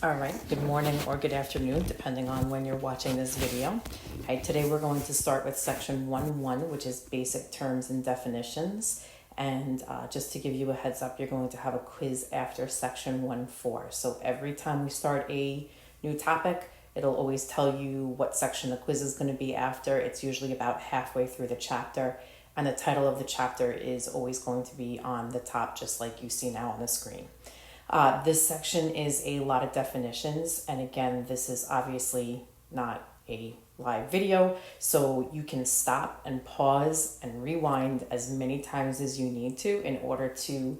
All right, good morning or good afternoon, depending on when you're watching this video. Okay, today we're going to start with section 1.1, which is basic terms and definitions. And just to give you a heads up, you're going to have a quiz after section 1.4. So every time we start a new topic, it'll always tell you what section the quiz is going to be after. It's usually about halfway through the chapter. And the title of the chapter is always going to be on the top, just like you see now on the screen. This section is a lot of definitions, and again, this is obviously not a live video, so you can stop and pause and rewind as many times as you need to in order to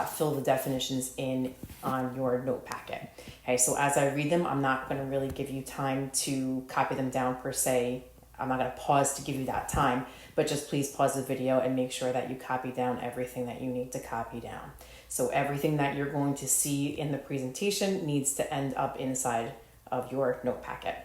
fill the definitions in on your note packet. Okay, so as I read them, I'm not going to really give you time to copy them down per se. I'm not going to pause to give you that time, but just please pause the video and make sure that you copy down everything that you need to copy down. So everything that you're going to see in the presentation needs to end up inside of your note packet.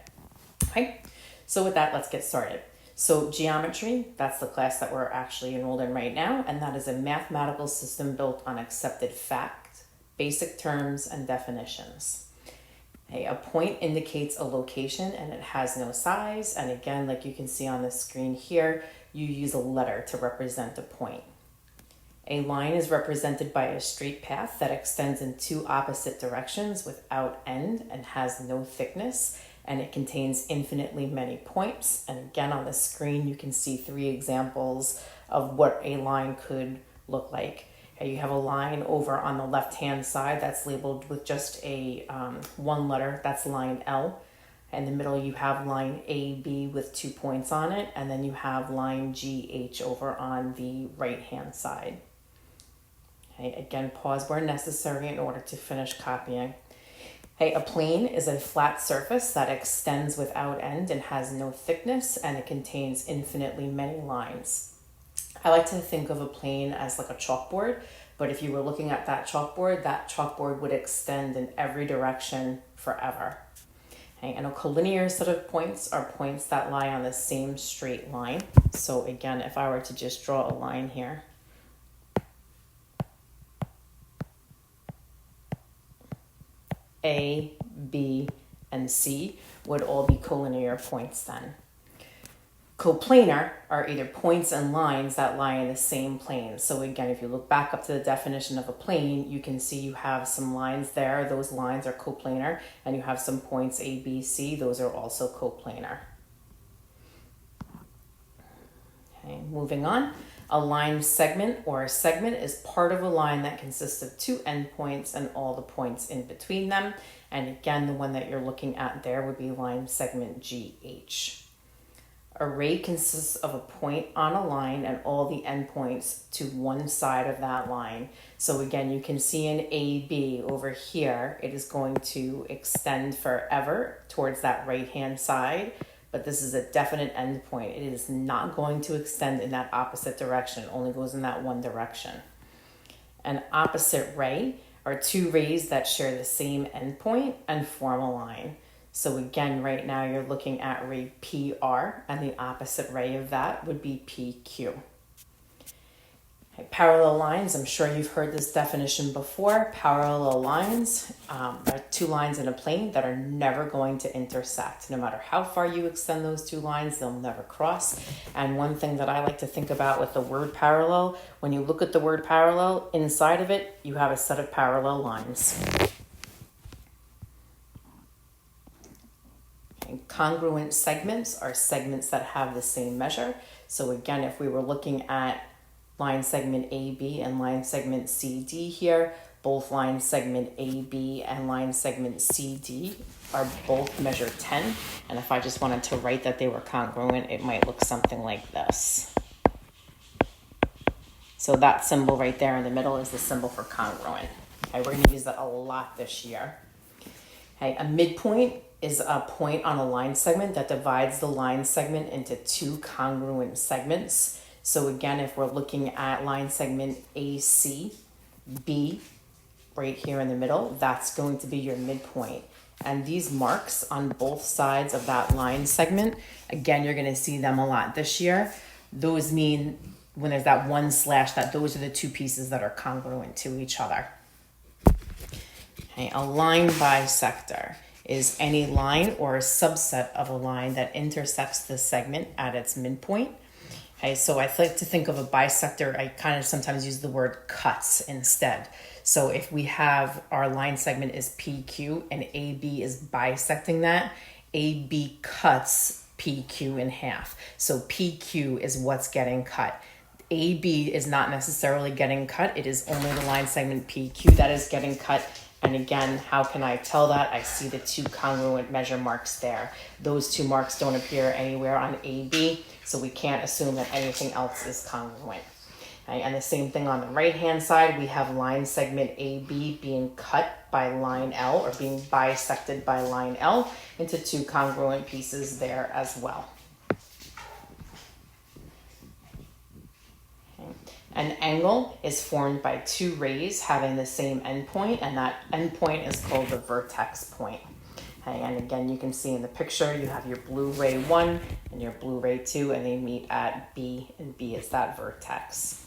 Okay, so with that, let's get started. So geometry, that's the class that we're actually enrolled in right now, and that is a mathematical system built on accepted fact, basic terms, and definitions. Okay, a point indicates a location and it has no size, and again, like you can see on the screen here, you use a letter to represent a point. A line is represented by a straight path that extends in two opposite directions without end and has no thickness, and it contains infinitely many points. And again, on the screen, you can see three examples of what a line could look like. You have a line over on the left-hand side that's labeled with just a one letter, that's line L. In the middle, you have line AB with 2 points on it, and then you have line GH over on the right-hand side. Okay, again, pause where necessary in order to finish copying. Okay, a plane is a flat surface that extends without end and has no thickness, and it contains infinitely many lines. I like to think of a plane as like a chalkboard, but if you were looking at that chalkboard would extend in every direction forever. Okay, and a collinear set of points are points that lie on the same straight line. So again, if I were to just draw a line here, A, B, and C would all be collinear points then. Coplanar are either points and lines that lie in the same plane. So again, if you look back up to the definition of a plane, you can see you have some lines there. Those lines are coplanar, and you have some points A, B, C. Those are also coplanar. Okay, moving on. A line segment or a segment is part of a line that consists of two endpoints and all the points in between them. And again, the one that you're looking at there would be line segment GH. A ray consists of a point on a line and all the endpoints to one side of that line. So again, you can see in AB over here, it is going to extend forever towards that right-hand side. But this is a definite endpoint. It is not going to extend in that opposite direction. It only goes in that one direction. An opposite ray are two rays that share the same endpoint and form a line. So again, right now you're looking at ray PR, and the opposite ray of that would be PQ. Okay, parallel lines, I'm sure you've heard this definition before. Parallel lines are two lines in a plane that are never going to intersect. No matter how far you extend those two lines, they'll never cross. And one thing that I like to think about with the word parallel, when you look at the word parallel, inside of it, you have a set of parallel lines. Okay, congruent segments are segments that have the same measure. So again, if we were looking at line segment AB and line segment CD here, both line segment AB and line segment CD are both measure 10. And if I just wanted to write that they were congruent, it might look something like this. So that symbol right there in the middle is the symbol for congruent. Okay, we're going to use that a lot this year. Okay, a midpoint is a point on a line segment that divides the line segment into two congruent segments. So again, if we're looking at line segment AC, B, right here in the middle, that's going to be your midpoint. And these marks on both sides of that line segment, again, you're going to see them a lot this year. Those mean when there's that one slash, that those are the two pieces that are congruent to each other. Okay, a line bisector is any line or a subset of a line that intersects the segment at its midpoint. Okay, so I like to think of a bisector, I kind of sometimes use the word cuts instead. So if we have our line segment is PQ and AB is bisecting that, AB cuts PQ in half. So PQ is what's getting cut. AB is not necessarily getting cut. It is only the line segment PQ that is getting cut. And again, how can I tell that? I see the two congruent measure marks there. Those two marks don't appear anywhere on AB, so we can't assume that anything else is congruent. Okay, and the same thing on the right-hand side, we have line segment AB being cut by line L, or being bisected by line L into two congruent pieces there as well. An angle is formed by two rays having the same endpoint, and that endpoint is called the vertex point. Okay, and again, you can see in the picture, you have your blue ray 1 and your blue ray 2, and they meet at B, and B is that vertex.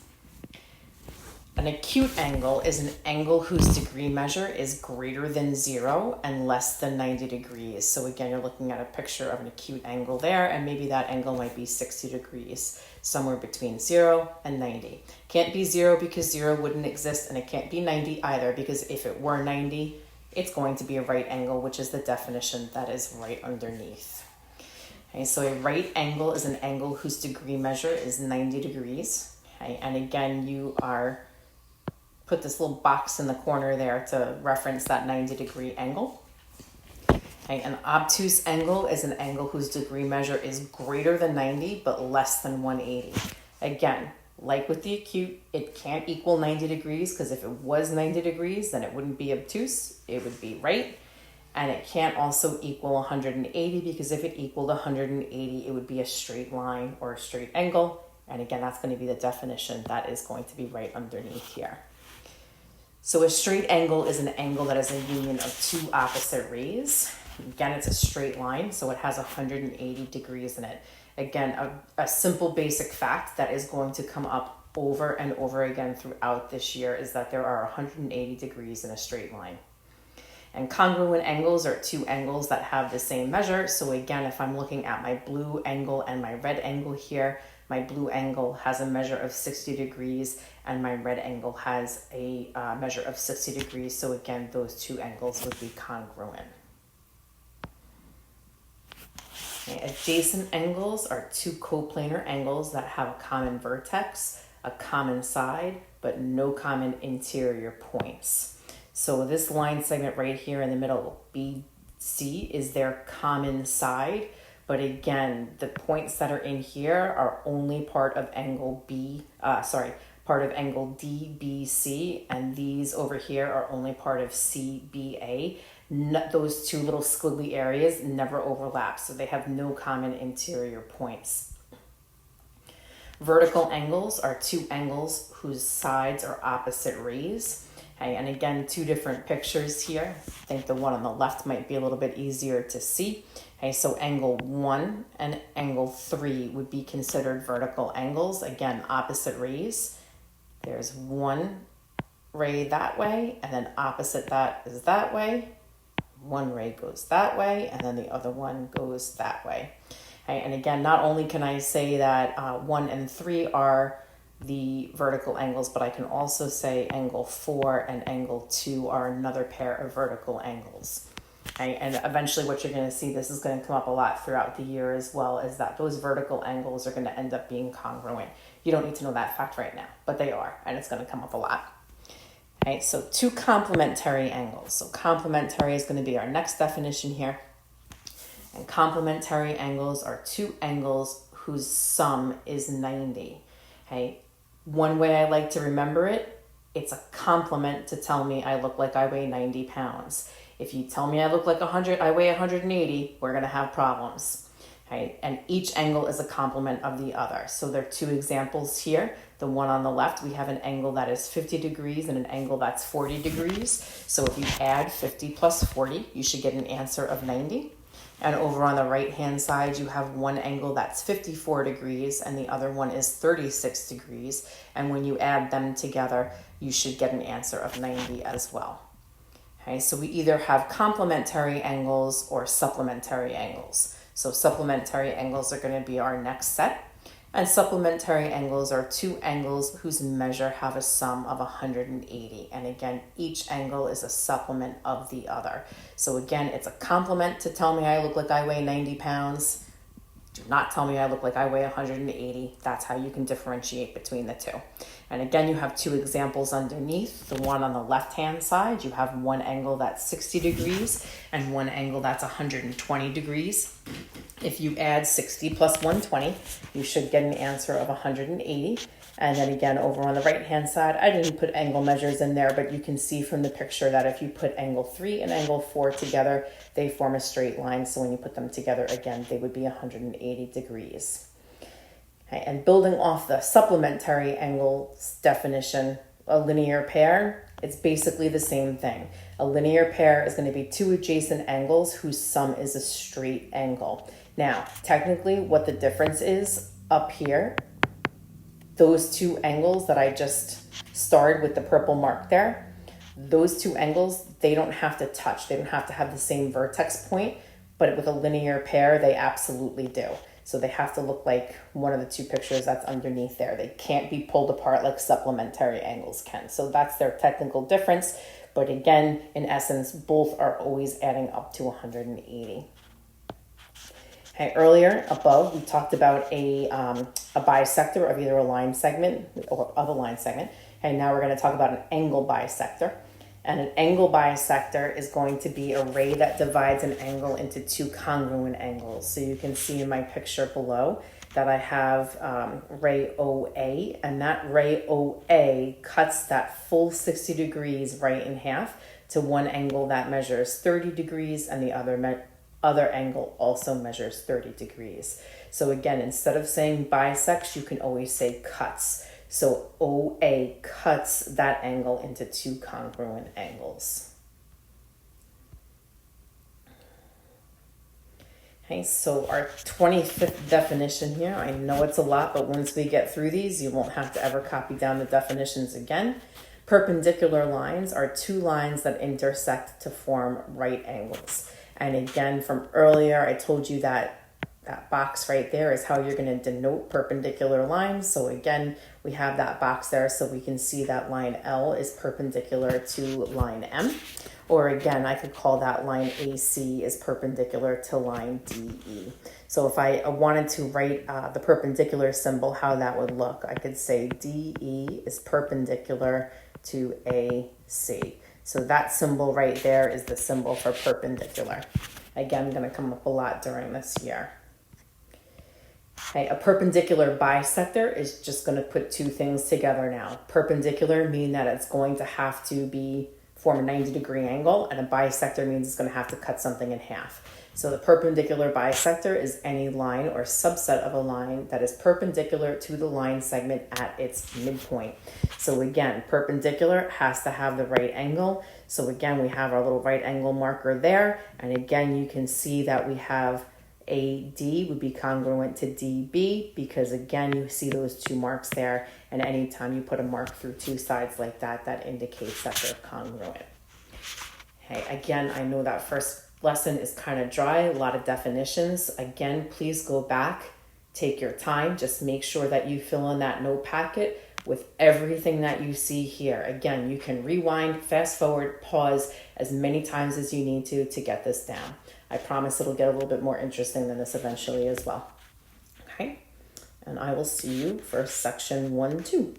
An acute angle is an angle whose degree measure is greater than 0 and less than 90 degrees. So again, you're looking at a picture of an acute angle there, and maybe that angle might be 60 degrees, somewhere between 0 and 90. Can't be 0 because 0 wouldn't exist, and it can't be 90 either, because if it were 90, it's going to be a right angle, which is the definition that is right underneath. Okay, so a right angle is an angle whose degree measure is 90 degrees. Okay, and again, you are put this little box in the corner there to reference that 90-degree angle. Okay, an obtuse angle is an angle whose degree measure is greater than 90 but less than 180. Again, like with the acute, it can't equal 90 degrees, because if it was 90 degrees, then it wouldn't be obtuse, it would be right. And it can't also equal 180, because if it equaled 180, it would be a straight line or a straight angle. And again, that's going to be the definition that is going to be right underneath here. So a straight angle is an angle that is a union of two opposite rays. Again, it's a straight line, so it has 180 degrees in it. Again, a simple basic fact that is going to come up over and over again throughout this year is that there are 180 degrees in a straight line. And congruent angles are two angles that have the same measure. So again, if I'm looking at my blue angle and my red angle here, my blue angle has a measure of 60 degrees and my red angle has a measure of 60 degrees. So again, those two angles would be congruent. Okay, adjacent angles are two coplanar angles that have a common vertex, a common side, but no common interior points. So this line segment right here in the middle, BC, is their common side. But again, the points that are in here are only part of angle part of angle DBC, and these over here are only part of CBA. Those two little squiggly areas never overlap, so they have no common interior points. Vertical angles are two angles whose sides are opposite rays. Okay, and again, two different pictures here. I think the one on the left might be a little bit easier to see. Okay, so angle 1 and angle 3 would be considered vertical angles. Again, opposite rays. There's one ray that way, and then opposite that is that way. One ray goes that way, and then the other one goes that way. Okay, and again, not only can I say that 1 and 3 are the vertical angles, but I can also say angle 4 and angle 2 are another pair of vertical angles. Okay, and eventually what you're going to see, this is going to come up a lot throughout the year as well, is that those vertical angles are going to end up being congruent. You don't need to know that fact right now, but they are, and it's going to come up a lot. Okay, so two complementary angles. So complementary is going to be our next definition here. And complementary angles are two angles whose sum is 90. Okay, one way I like to remember it, it's a compliment to tell me I look like I weigh 90 pounds. If you tell me I look like I weigh 180, we're going to have problems. Okay, and each angle is a complement of the other. So there are two examples here. The one on the left, we have an angle that is 50 degrees and an angle that's 40 degrees. So if you add 50 plus 40, you should get an answer of 90. And over on the right-hand side, you have one angle that's 54 degrees and the other one is 36 degrees. And when you add them together, you should get an answer of 90 as well. Okay, so we either have complementary angles or supplementary angles. So supplementary angles are going to be our next set. And supplementary angles are two angles whose measure have a sum of 180. And again, each angle is a supplement of the other. So again, it's a complement to tell me I look like I weigh 90 pounds. Do not tell me I look like I weigh 180. That's how you can differentiate between the two. And again, you have two examples underneath. The one on the left-hand side, you have one angle that's 60 degrees and one angle that's 120 degrees. If you add 60 plus 120, you should get an answer of 180. And then again, over on the right-hand side, I didn't put angle measures in there, but you can see from the picture that if you put angle 3 and angle 4 together, they form a straight line. So when you put them together, again, they would be 180 degrees. Okay, and building off the supplementary angles definition, a linear pair, it's basically the same thing. A linear pair is going to be two adjacent angles whose sum is a straight angle. Now, technically, what the difference is up here, those two angles that I just starred with the purple mark there, those two angles, they don't have to touch. They don't have to have the same vertex point, but with a linear pair, they absolutely do. So they have to look like one of the two pictures that's underneath there. They can't be pulled apart like supplementary angles can. So that's their technical difference. But again, in essence, both are always adding up to 180. Okay, earlier above, we talked about a bisector of either a line segment or of a line segment. Okay, now we're going to talk about an angle bisector. And an angle bisector is going to be a ray that divides an angle into two congruent angles. So you can see in my picture below that I have ray OA, and that ray OA cuts that full 60 degrees right in half to one angle that measures 30 degrees, and the other angle also measures 30 degrees. So again, instead of saying bisects, you can always say cuts. So OA cuts that angle into two congruent angles. Okay, so our 25th definition here, I know it's a lot, but once we get through these, you won't have to ever copy down the definitions again. Perpendicular lines are two lines that intersect to form right angles. And again, from earlier, I told you that that box right there is how you're going to denote perpendicular lines. So again, we have that box there so we can see that line L is perpendicular to line M. Or again, I could call that line AC is perpendicular to line DE. So if I wanted to write the perpendicular symbol, how that would look, I could say DE is perpendicular to AC. So that symbol right there is the symbol for perpendicular. Again, going to come up a lot during this year. Okay, a perpendicular bisector is just going to put two things together now. Perpendicular mean that it's going to have to form a 90-degree angle, and a bisector means it's going to have to cut something in half. So the perpendicular bisector is any line or subset of a line that is perpendicular to the line segment at its midpoint. So again, perpendicular has to have the right angle. So again, we have our little right angle marker there. And again, you can see that we have AD would be congruent to DB because again, you see those two marks there. And anytime you put a mark through two sides like that, that indicates that they're congruent. Okay, again, I know that first lesson is kind of dry, a lot of definitions. Again, please go back, take your time, just make sure that you fill in that note packet with everything that you see here. Again, you can rewind, fast forward, pause as many times as you need to get this down. I promise it'll get a little bit more interesting than this eventually as well. Okay, and I will see you for section 1, 2.